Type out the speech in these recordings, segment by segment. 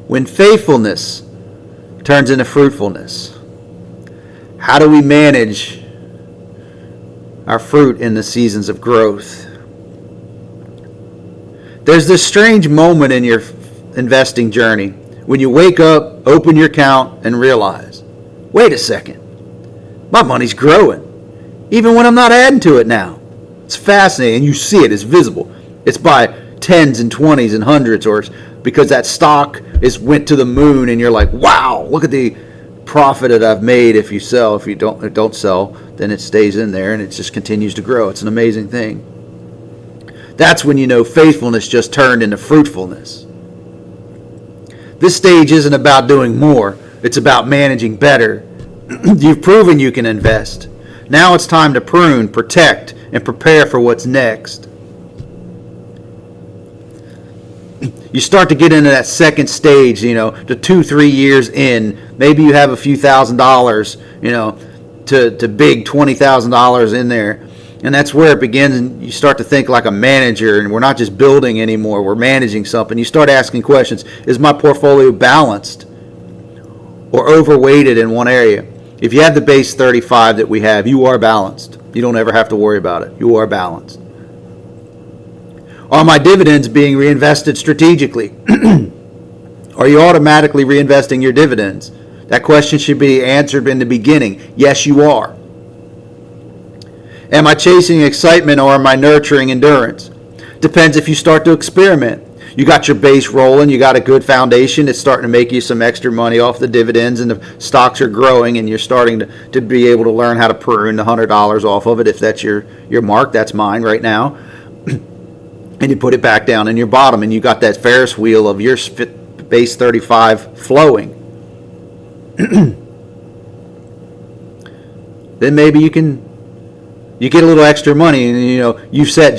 when faithfulness turns into fruitfulness? How do we manage our fruit in the seasons of growth? There's this strange moment in your investing journey when you wake up, open your account, and realize, wait a second, my money's growing, even when I'm not adding to it now. It's fascinating, and you see it, it's visible. It's by tens and twenties and hundreds, or because that stock went to the moon, and you're like, wow, look at the profit that I've made if you sell. If you don't sell, then it stays in there, and it just continues to grow. It's an amazing thing. That's when you know faithfulness just turned into fruitfulness. This stage isn't about doing more. It's about managing better. You've proven you can invest. Now it's time to prune, protect, and prepare for what's next. You start to get into that second stage, the 2-3 years in. Maybe you have a few $1,000s, to big $20,000 in there. And that's where it begins, and you start to think like a manager, and we're not just building anymore, we're managing something. You start asking questions. Is my portfolio balanced or overweighted in one area? If you have the base 35 that we have, you are balanced. You don't ever have to worry about it. You are balanced. Are my dividends being reinvested strategically? Are you automatically reinvesting your dividends? That question should be answered in the beginning. Yes, you are. Am I chasing excitement, or am I nurturing endurance? Depends if you start to experiment. You got your base rolling, you got a good foundation, it's starting to make you some extra money off the dividends, and the stocks are growing, and you're starting to be able to learn how to prune the $100 off of it. If that's your mark, that's mine right now. And you put it back down in your bottom, and you got that Ferris wheel of your base 35 flowing. Then maybe you get a little extra money, and you set,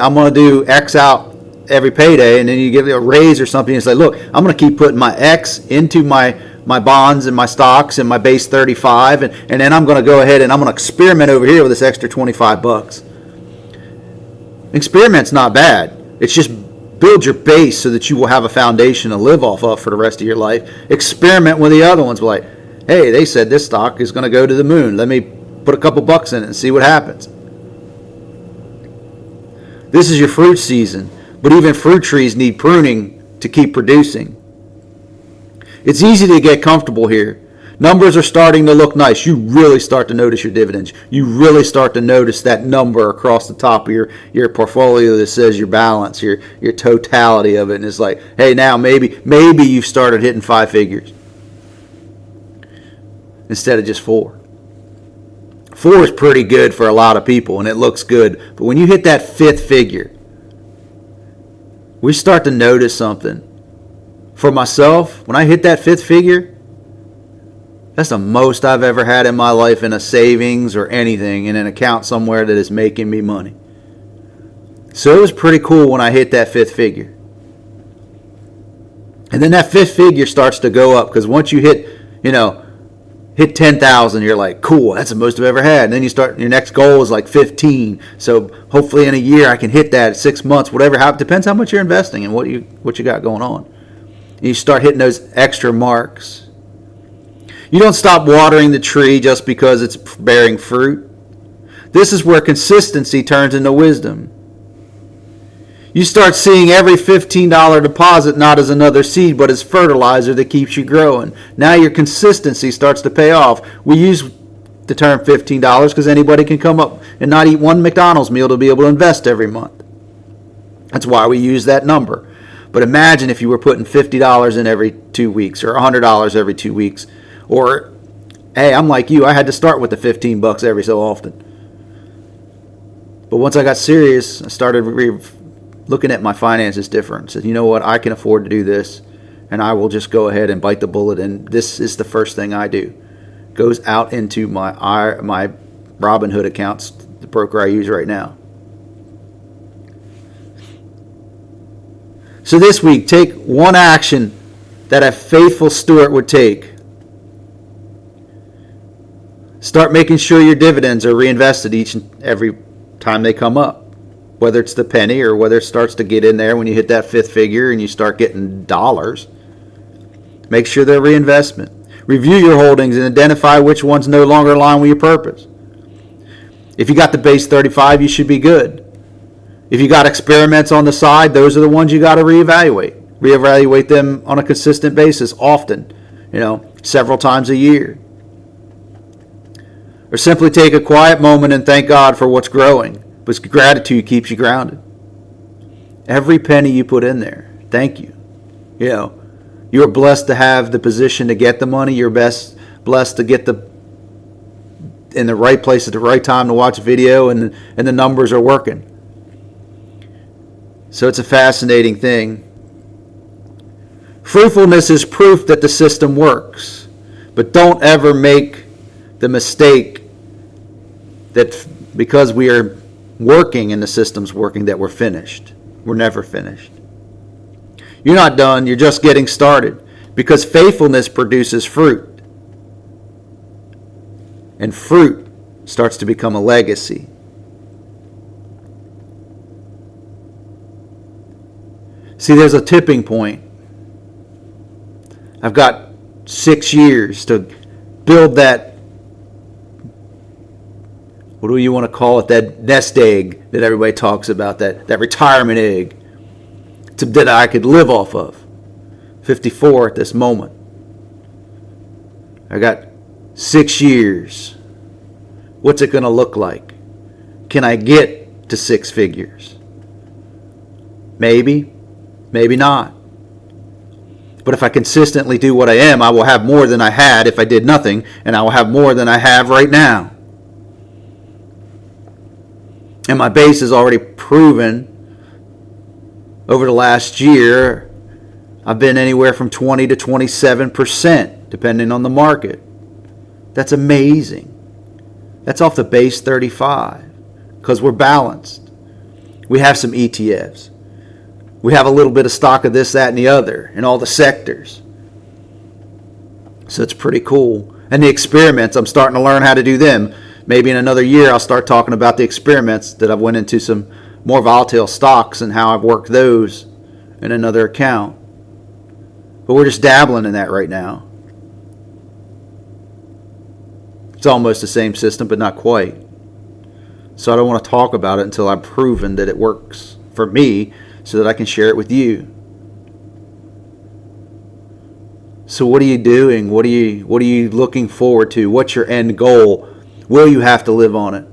I'm going to do X out every payday, and then you give it a raise or something, and say, look, I'm going to keep putting my X into my bonds and my stocks and my base 35, and then I'm going to go ahead and I'm going to experiment over here with this extra $25. Experiment's not bad. It's just build your base so that you will have a foundation to live off of for the rest of your life. Experiment with the other ones. Like, hey, they said this stock is going to go to the moon. Let me put a couple bucks in it and see what happens. This is your fruit season, but even fruit trees need pruning to keep producing. It's easy to get comfortable here. Numbers are starting to look nice. You really start to notice your dividends. You really start to notice that number across the top of your portfolio that says your balance, your totality of it. And it's like, hey, now maybe you've started hitting 5 figures instead of just 4. 4 is pretty good for a lot of people, and it looks good. But when you hit that 5th figure, we start to notice something. For myself, when I hit that 5th figure, that's the most I've ever had in my life in a savings or anything, in an account somewhere that is making me money. So it was pretty cool when I hit that 5th figure. And then that 5th figure starts to go up, because once you hit 10,000, you're like, cool, that's the most I've ever had. And then your next goal is like 15. So hopefully in a year I can hit that, 6 months, whatever. Depends how much you're investing and what you got going on. And you start hitting those extra marks. You don't stop watering the tree just because it's bearing fruit. This is where consistency turns into wisdom. You start seeing every $15 deposit not as another seed, but as fertilizer that keeps you growing. Now your consistency starts to pay off. We use the term $15 because anybody can come up and not eat one McDonald's meal to be able to invest every month. That's why we use that number. But imagine if you were putting $50 in every 2 weeks, or $100 every 2 weeks. Or, hey, I'm like you. I had to start with the $15 every so often. But once I got serious, I started looking at my finances different. I said, you know what? I can afford to do this, and I will just go ahead and bite the bullet. And this is the first thing I do. Goes out into my Robinhood accounts, the broker I use right now. So this week, take one action that a faithful steward would take. Start making sure your dividends are reinvested each and every time they come up. Whether it's the penny or whether it starts to get in there when you hit that 5th figure and you start getting dollars. Make sure they're reinvestment. Review your holdings and identify which ones no longer align with your purpose. If you got the base 35, you should be good. If you got experiments on the side, those are the ones you got to reevaluate. Reevaluate them on a consistent basis, often, several times a year. Or simply take a quiet moment and thank God for what's growing, because gratitude keeps you grounded. Every penny you put in there, thank you. You're blessed to have the position to get the money. You're blessed to get in the right place at the right time to watch a video, and the numbers are working. So it's a fascinating thing. Fruitfulness is proof that the system works. But don't ever make the mistake that because we are working and the system's working that we're finished. We're never finished. You're not done. You're just getting started. Because faithfulness produces fruit. And fruit starts to become a legacy. See, there's a tipping point. I've got 6 years to build that, what do you want to call it, that nest egg that everybody talks about, that retirement egg that I could live off of. 54 at this moment. I got 6 years. What's it going to look like? Can I get to 6 figures? Maybe. Maybe not. But if I consistently do what I am, I will have more than I had if I did nothing, and I will have more than I have right now. And my base is already proven over the last year. I've been anywhere from 20 to 27%, depending on the market. That's amazing. That's off the base 35, because we're balanced. We have some ETFs. We have a little bit of stock of this, that, and the other in all the sectors. So it's pretty cool. And the experiments, I'm starting to learn how to do them. Maybe in another year I'll start talking about the experiments that I've went into some more volatile stocks and how I've worked those in another account. But we're just dabbling in that right now. It's almost the same system, but not quite. So I don't want to talk about it until I've proven that it works for me, so that I can share it with you. So what are you doing? What are you looking forward to? What's your end goal? Will you have to live on it?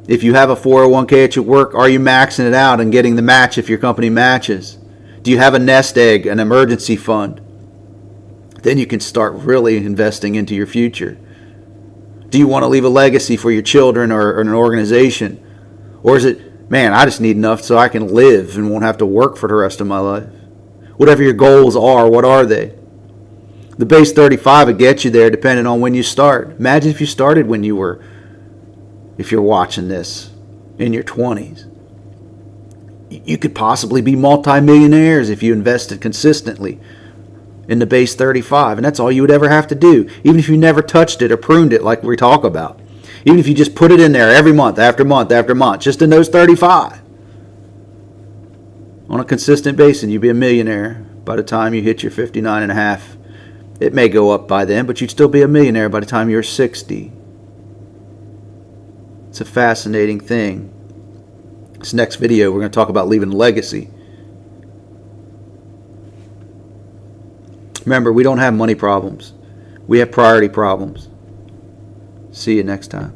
If you have a 401k at your work, are you maxing it out and getting the match if your company matches? Do you have a nest egg, an emergency fund? Then you can start really investing into your future. Do you want to leave a legacy for your children or an organization? Or is it, man, I just need enough so I can live and won't have to work for the rest of my life? Whatever your goals are, what are they? The base 35 will get you there depending on when you start. Imagine if you started when you were, if you're watching this, in your 20s. You could possibly be multimillionaires if you invested consistently in the base 35. And that's all you would ever have to do. Even if you never touched it or pruned it like we talk about. Even if you just put it in there every month after month after month, just in those 35. On a consistent basis, you'd be a millionaire by the time you hit your 59 and a half. It may go up by then, but you'd still be a millionaire by the time you're 60. It's a fascinating thing. This next video, we're going to talk about leaving a legacy. Remember, we don't have money problems. We have priority problems. See you next time.